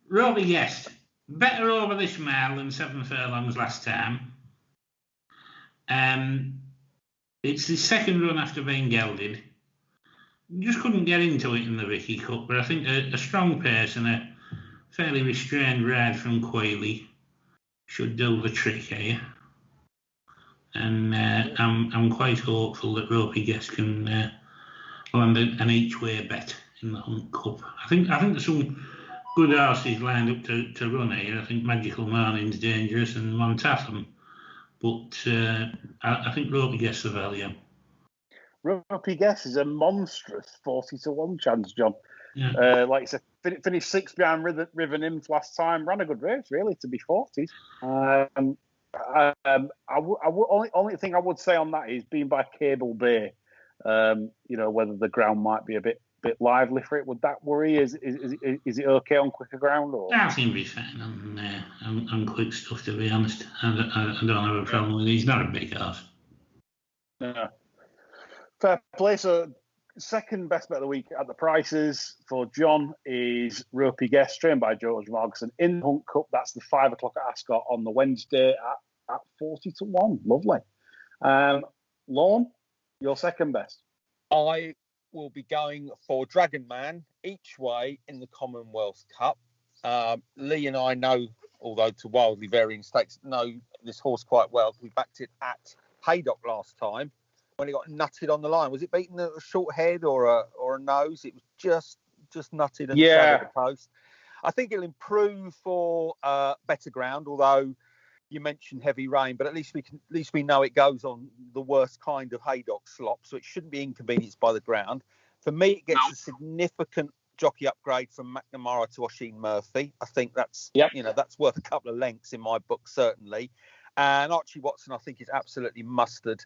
[SPEAKER 3] Ropey Guest. Better over this mile than 7 furlongs last time. It's the second run after being gelded. Just couldn't get into it in the Vicky Cup, but I think a strong pace and a fairly restrained ride from Quayle should do the trick here. And I'm quite hopeful that Ropey Guest can land an each-way bet in the Hunt Cup. I think there's some good horses lined up to run here. I think Magical Morning's dangerous and Montatham. But I think Ropey Guest's the value.
[SPEAKER 1] Ropey Guess is a monstrous 40-1 chance, John.
[SPEAKER 3] Yeah.
[SPEAKER 1] Like I said, finished 6th behind River Nymph last time. Ran a good race, really, to be 40s. Only thing I would say on that is being by Cable Bay. Whether the ground might be a bit lively for it. Would that worry? Is it okay on quicker ground? Or?
[SPEAKER 3] That seems to be fine on quick stuff, to be honest. I don't have a problem with it. He's not a big horse.
[SPEAKER 1] No. Fair play. So, second best bet of the week at the prices for John is Ropey Guest, trained by George Margson in the Hunt Cup. That's the 5 o'clock at Ascot on the Wednesday at 40-1. Lovely. Lorne, your second best.
[SPEAKER 2] I will be going for Dragon Man each way in the Commonwealth Cup. Lee and I know, although to wildly varying stakes, know this horse quite well. We backed it at Haydock last time when it got nutted on the line. Was it beating a short head or a nose? It was just nutted and sat at the post. I think it'll improve for better ground, although you mentioned heavy rain, but at least we know it goes on the worst kind of Haydock slop, so it shouldn't be inconvenienced by the ground. For me, it gets a significant jockey upgrade from McNamara to Oisin Murphy. I think that's that's worth a couple of lengths in my book, certainly. And Archie Watson, I think, is absolutely mustard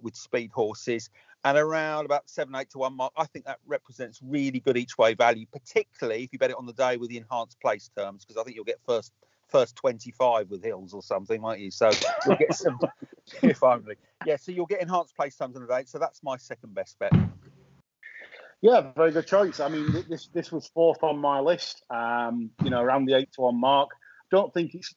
[SPEAKER 2] with speed horses. And around about 7-8-1 mark, I think that represents really good each way value, particularly if you bet it on the day with the enhanced place terms, because I think you'll get first 25 with Hills or something, won't you? So you'll get some, if only. Yeah, so you'll get enhanced place times on the day. So that's my second best bet.
[SPEAKER 1] Yeah, very good choice. I mean, this was 4th on my list, around the 8-1 mark. Don't think it's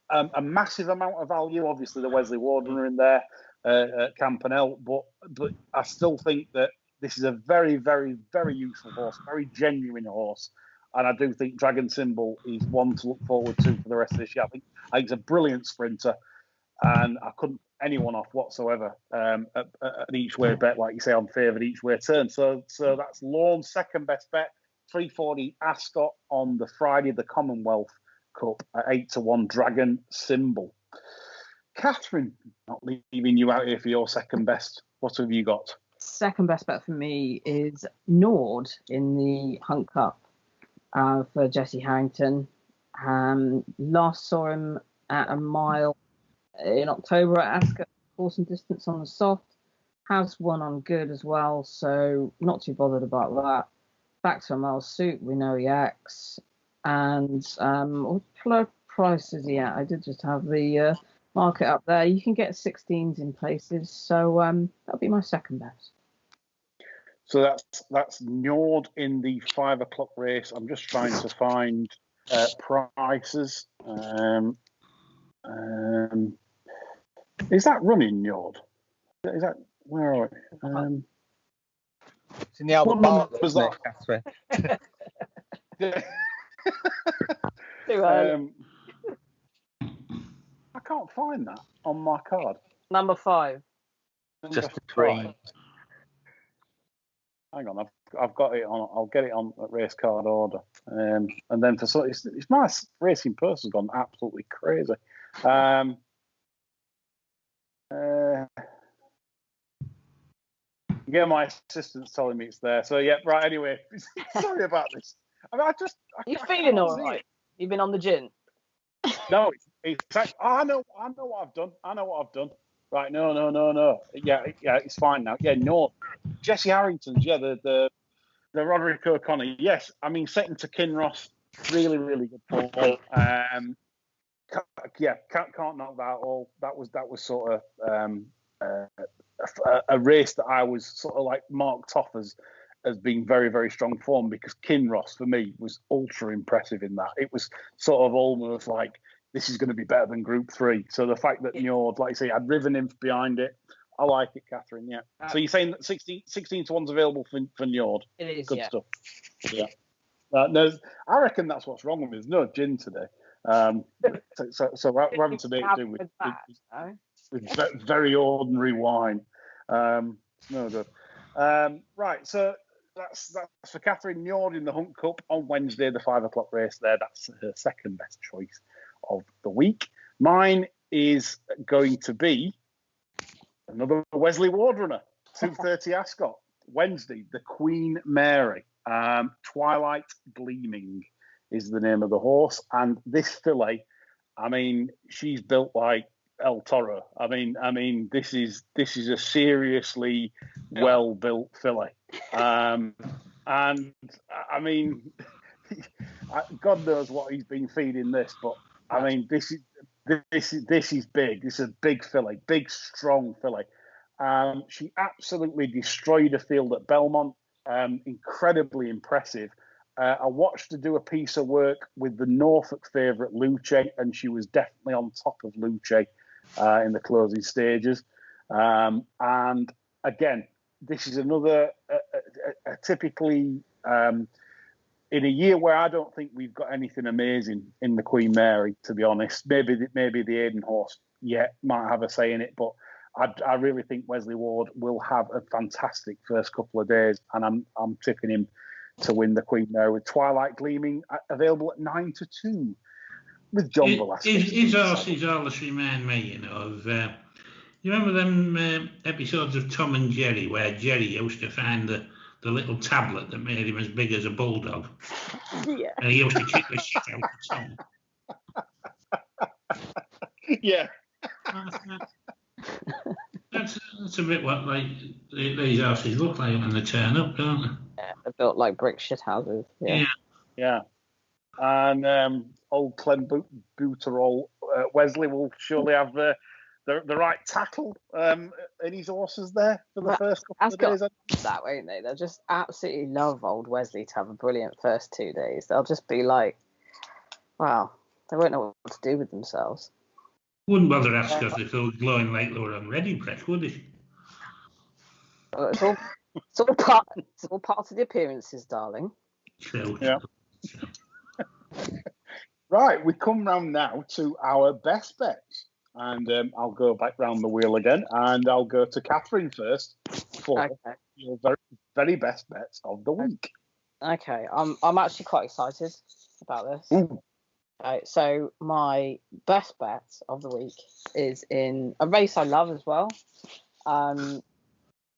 [SPEAKER 1] a massive amount of value. Obviously, the Wesley Warden are in there at Campanelle, but I still think that this is a very, very, very useful horse, very genuine horse. And I do think Dragon Symbol is one to look forward to for the rest of this year. I think he's a brilliant sprinter, and I couldn't put anyone off whatsoever at an each-way bet, like you say, on favoured each-way turn. So that's Lorne's second best bet, 340 Ascot on the Friday, the Commonwealth Cup at 8-1 Dragon Symbol. Catherine, not leaving you out here for your second best. What have you got?
[SPEAKER 4] Second best bet for me is Nord in the Hunt Cup. For Jesse Harrington. Last saw him at a mile in October at Ascot, course and distance on the soft. Has won on good as well, so not too bothered about that. Back to a mile suit, we know he acts. And what price is he at? I did just have the market up there. You can get 16s in places, so that'll be my second best.
[SPEAKER 1] So that's Njord in the 5 o'clock race. I'm just trying to find prices. Is that running Njord? Is that where are we?
[SPEAKER 2] It's in the Albert Bartlett,
[SPEAKER 1] was
[SPEAKER 2] isn't
[SPEAKER 1] that?
[SPEAKER 2] it,
[SPEAKER 1] Catherine? I can't find that on my card.
[SPEAKER 4] Number 5.
[SPEAKER 2] Just a dream.
[SPEAKER 1] Hang on, I've got it on. I'll get it on at race card order, and then for some, it's my racing purse has gone absolutely crazy. Yeah, my assistant's telling me it's there. So yeah, right. Anyway, sorry about this. I mean,
[SPEAKER 4] You feeling all right? You've been on the gin?
[SPEAKER 1] No, it's I know what I've done. I know what I've done. Right, no. Yeah, it's fine now. Yeah, no. Jesse Harrington's, the Roderick O'Connor. Yes, I mean, second to Kinross, really, really good ball. Can't knock that all. That was sort of a race that I was sort of like marked off as being very, very strong form, because Kinross for me was ultra impressive in that. It was sort of almost like, this is going to be better than Group 3. So the fact that Njord, like I say, had River Nymph behind it, I like it, Catherine. Yeah. So you're saying that 16-1's available for Njord?
[SPEAKER 4] It is.
[SPEAKER 1] Good
[SPEAKER 4] yeah.
[SPEAKER 1] stuff. Yeah. No, I reckon that's what's wrong with me. There's no gin today. So we're having to make do with very ordinary wine. No good. Right. So that's for Catherine Njord in the Hunt Cup on Wednesday, the 5 o'clock race there. That's her second best choice of the week. Mine is going to be another Wesley Ward runner. 2:30 Ascot. Wednesday, the Queen Mary. Twilight Gleaming is the name of the horse. And this filly, I mean, she's built like El Toro. I mean, this is a seriously well-built filly. And I mean, God knows what he's been feeding this, but I mean, this is big. This is a big filly, big strong filly. She absolutely destroyed a field at Belmont. Incredibly impressive. I watched her do a piece of work with the Norfolk favourite Luce, and she was definitely on top of Luce in the closing stages. And again, this is another typically in a year where I don't think we've got anything amazing in the Queen Mary, to be honest. Maybe the Aiden horse might have a say in it, but I really think Wesley Ward will have a fantastic first couple of days, and I'm tipping him to win the Queen Mary with Twilight Gleaming available at 9-2 with John Velasquez.
[SPEAKER 3] His horses always remind me, of you remember them episodes of Tom and Jerry where Jerry used to find the little tablet that made him as big as a bulldog.
[SPEAKER 4] Yeah.
[SPEAKER 3] And he used to kick the shit out of Tom.
[SPEAKER 1] Yeah.
[SPEAKER 3] That's a bit what like these houses look like when they turn up, don't they?
[SPEAKER 4] Yeah, they're built like brick shit houses.
[SPEAKER 1] Yeah. And old Clem Booterol Wesley will surely have the right tackle in his horses there for the first couple of days.
[SPEAKER 4] That, won't they? They'll just absolutely love old Wesley to have a brilliant first 2 days. They'll just be like, wow, they won't know what to do with themselves.
[SPEAKER 3] Wouldn't bother Ascot if they were glowing like they were on Ready Press, would it?
[SPEAKER 4] Well, it's all part of the appearances, darling.
[SPEAKER 3] True.
[SPEAKER 1] Yeah. Right, we come round now to our best bets. And I'll go back round the wheel again, and I'll go to Catherine first for your very, very best bets of the week.
[SPEAKER 4] Okay, I'm actually quite excited about this.
[SPEAKER 1] Ooh.
[SPEAKER 4] Okay, so my best bet of the week is in a race I love as well.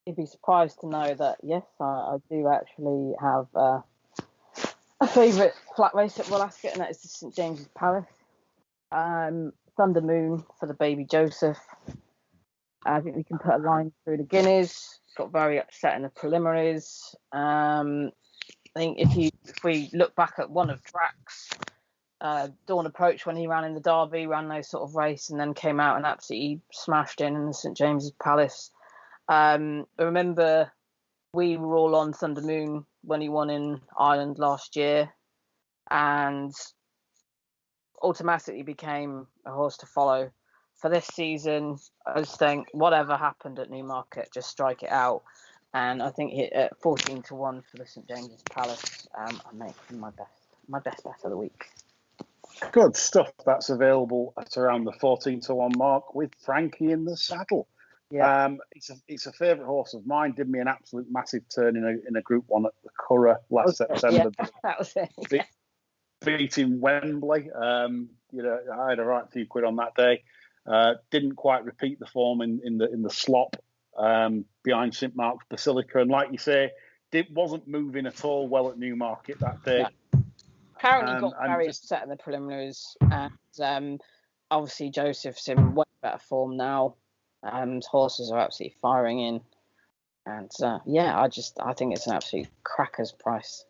[SPEAKER 4] You'd be surprised to know that, yes, I do actually have a favourite flat race at Royal Ascot, and that is the St James's Palace. Thunder Moon for the baby Joseph. I think we can put a line through the Guineas. Got very upset in the preliminaries. I think if we look back at one of Drac's Dawn Approach, when he ran in the Derby, ran those sort of race, and then came out and absolutely smashed in the St James's Palace. I remember we were all on Thunder Moon when he won in Ireland last year, and automatically became a horse to follow for this season. I just think whatever happened at Newmarket, just strike it out. And I think at 14-1 for the St James's Palace, I'm making my best bet of the week.
[SPEAKER 1] Good stuff. That's available at around the 14-1 mark with Frankie in the saddle.
[SPEAKER 4] Yeah.
[SPEAKER 1] It's a favourite horse of mine. Did me an absolute massive turn in a Group 1 at the Curragh last September.
[SPEAKER 4] Yeah, that was it. Yeah.
[SPEAKER 1] Beating Wembley. I had a right few quid on that day. Didn't quite repeat the form in the slop behind St Mark's Basilica, and like you say, it wasn't moving at all well at Newmarket that day.
[SPEAKER 4] Yeah. Apparently got very upset in the preliminaries, and obviously Joseph's in way better form now. Horses are absolutely firing in, and I think it's an absolute cracker's price.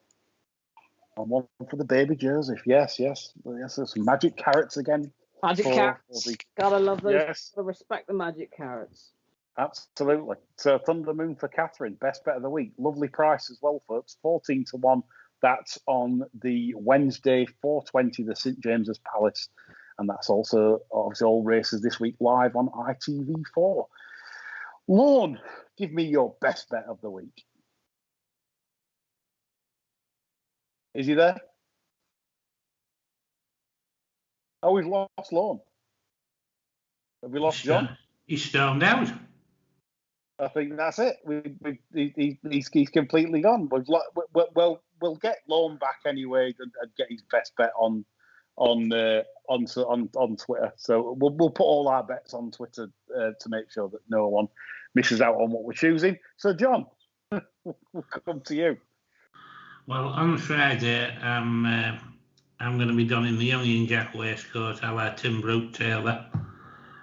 [SPEAKER 1] And one for the baby Joseph. Yes. There's some magic carrots again.
[SPEAKER 4] Magic carrots. Gotta love those.
[SPEAKER 1] Yes.
[SPEAKER 4] Gotta respect the magic carrots.
[SPEAKER 1] Absolutely. So Thunder Moon for Catherine, best bet of the week. Lovely price as well, folks. 14-1. That's on the Wednesday, 4:20, the St James's Palace. And that's also obviously all races this week live on ITV4. Lorne, give me your best bet of the week. Is he there? Oh, we've lost Lorne. Have we lost John?
[SPEAKER 3] He's stormed out.
[SPEAKER 1] I think that's it. He's completely gone. We'll get Lorne back anyway and get his best bet on on Twitter. So we'll put all our bets on Twitter to make sure that no one misses out on what we're choosing. So John, we'll come to you.
[SPEAKER 3] Well, on Friday, I'm going to be donning the Union Jack waistcoat a la Tim Brooke Taylor.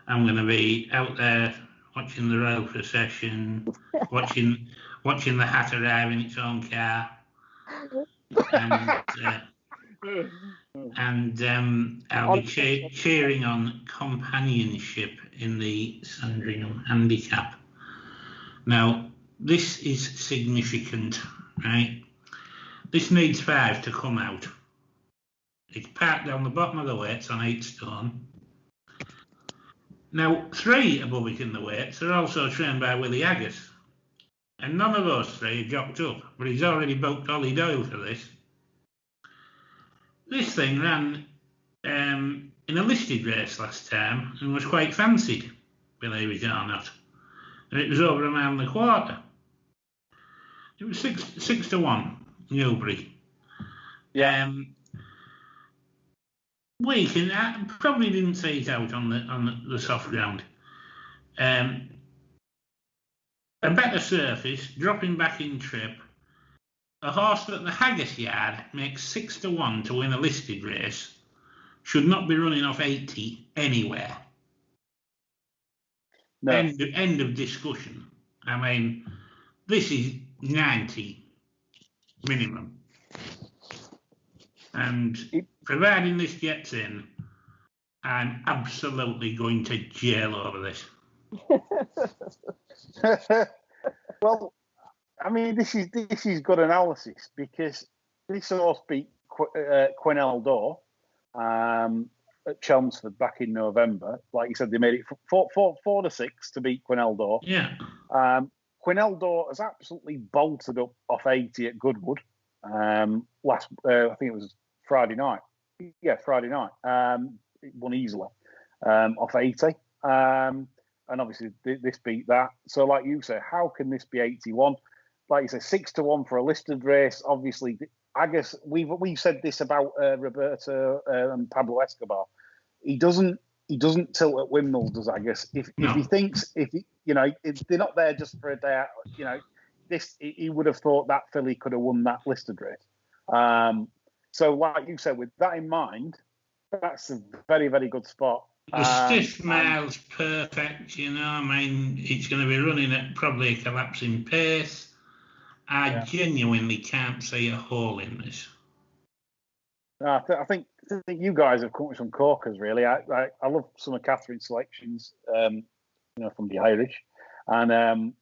[SPEAKER 3] I'm going to be out there watching the royal procession, watching the hat arrive in its own car, and I'll be cheering on companionship in the Sandringham Handicap. Now, this is significant, right? This needs 5 to come out. It's parked down the bottom of the weights on 8 stone. Now, 3 above it in the weights are also trained by Willie Haggis. And none of those 3 are jocked up, but he's already booked Ollie Doyle for this. This thing ran in a listed race last time and was quite fancied, believe it or not. And it was over a mile and a quarter. It was 6 to 1, Newbury.
[SPEAKER 1] Yeah.
[SPEAKER 3] Weak, and I probably didn't see it out on the soft ground. A better surface, dropping back in trip. A horse that the Haggis yard makes 6 to 1 to win a listed race should not be running off 80 anywhere.
[SPEAKER 1] No.
[SPEAKER 3] End of discussion. I mean, this is 90 minimum. And providing this gets in, I'm absolutely going to jail over this.
[SPEAKER 1] Well, I mean, this is good analysis because this horse beat Quinel d'Or at Chelmsford back in November. Like you said, they made it 4 to 6 to beat Quinel d'Or.
[SPEAKER 3] Yeah.
[SPEAKER 1] Quinel d'Or has absolutely bolted up off 80 at Goodwood last. I think it was Friday night. Yeah, Friday night. It won easily off 80. And obviously this beat that. So like you say, how can this be 81? Like you say, 6 to 1 for a listed race. Obviously, I guess we've said this about Roberto and Pablo Escobar. He doesn't tilt at windmills, does I guess? If he thinks if they're not there just for a day out, he would have thought that filly could have won that listed race. So like you said, with that in mind, that's a very, very good spot.
[SPEAKER 3] The stiff mile's perfect, I mean, it's going to be running at probably a collapsing pace. I genuinely can't see a hole in this.
[SPEAKER 1] I think you guys have come with some corkers, really. I love some of Catherine's selections, from the Irish, and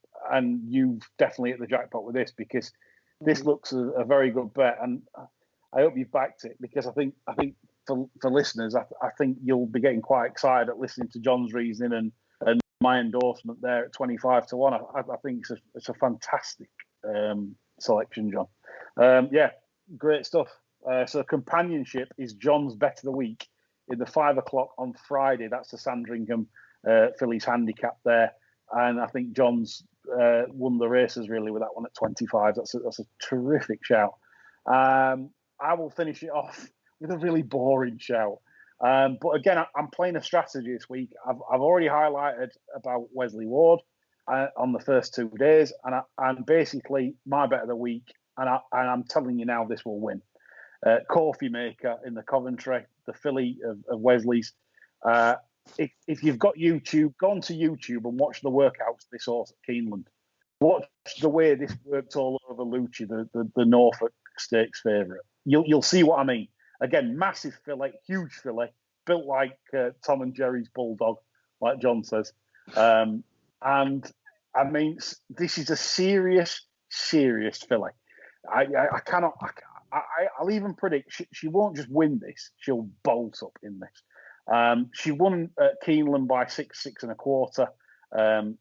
[SPEAKER 1] you've definitely hit the jackpot with this because this looks a very good bet, and I hope you've backed it because I think for listeners, I think you'll be getting quite excited at listening to John's reasoning and my endorsement there at 25 to 1. I think it's a fantastic selection, John. Great stuff. So companionship is John's bet of the week in the 5 o'clock on Friday. That's the Sandringham fillies handicap there, and I think John's won the races really with that one at 25. That's a terrific shout. I will finish it off with a really boring shout. But again, I'm playing a strategy this week. I've already highlighted about Wesley Ward on the first 2 days, and basically my bet of the week, and I'm telling you now, this will win. Coffee Maker in the Coventry, the filly of Wesley's. If you've got YouTube, go onto YouTube and watch the workouts of this horse at Keeneland. Watch the way this worked all over Lucci, the Norfolk Stakes favourite. You'll see what I mean. Again, massive filly, huge filly, built like Tom and Jerry's bulldog, like John says. And I mean, this is a serious filly. I cannot. I'll even predict she won't just win this; she'll bolt up in this. She won at Keeneland by 6 1/4.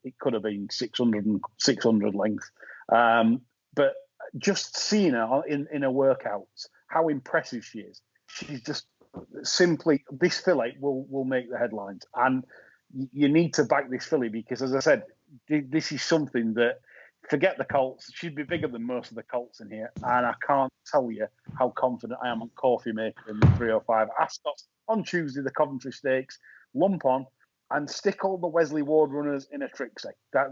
[SPEAKER 1] It could have been 600 length, but just seeing her in her workouts, how impressive she is. She's just simply, this filly will make the headlines, and you need to back this filly because, as I said, this is something that forget the colts. She'd be bigger than most of the colts in here, and I can't tell you how confident I am on Coffee Maker in the 305. Ascot on Tuesday, the Coventry Stakes, lump on, and stick all the Wesley Ward runners in a Trixie that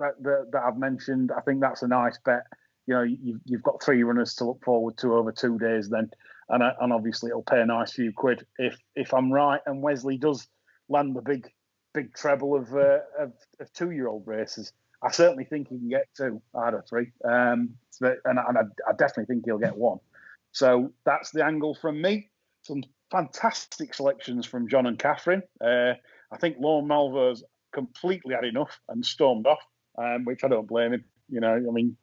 [SPEAKER 1] I've mentioned. I think that's a nice bet. You know, you've got 3 runners to look forward to over 2 days then, and obviously it'll pay a nice few quid if I'm right and Wesley does land the big treble of 2-year-old races. I certainly think he can get 2 out of 3, and I definitely think he'll get 1. So that's the angle from me. Some fantastic selections from John and Catherine. I think Lorne Malvo's completely had enough and stormed off, which I don't blame him. You know, I mean,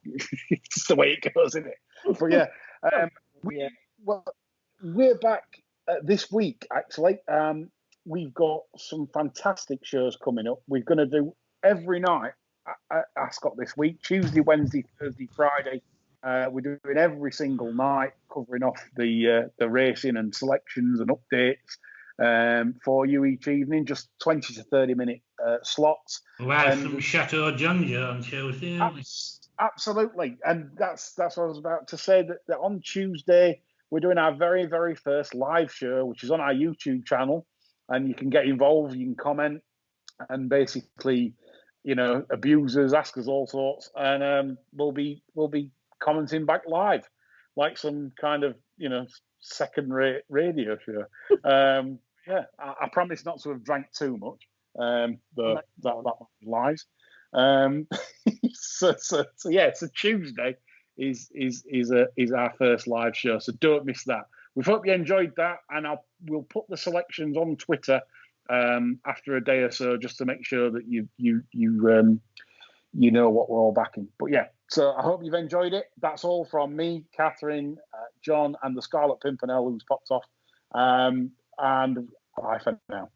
[SPEAKER 1] it's the way it goes, isn't it? But yeah, we're back this week, actually. We've got some fantastic shows coming up. We're going to do every night at Ascot this week, Tuesday, Wednesday, Thursday, Friday. We're doing every single night, covering off the racing and selections and updates for you each evening, just 20 to 30 minute slots.
[SPEAKER 3] Live from Chateau John Jones shows,
[SPEAKER 1] absolutely, and that's what I was about to say. That on Tuesday we're doing our very, very first live show, which is on our YouTube channel, and you can get involved, you can comment, and basically, you know, abuse us, ask us all sorts, and we'll be commenting back live, like some kind of, you know, second-rate radio show. Yeah, I promise not to have drank too much. That lies. So Tuesday is our first live show, so don't miss that. We hope you enjoyed that, and we'll put the selections on Twitter after a day or so, just to make sure that you know what we're all backing. But yeah, so I hope you've enjoyed it. That's all from me, Catherine, John, and the Scarlet Pimpernel who's popped off. And bye for now.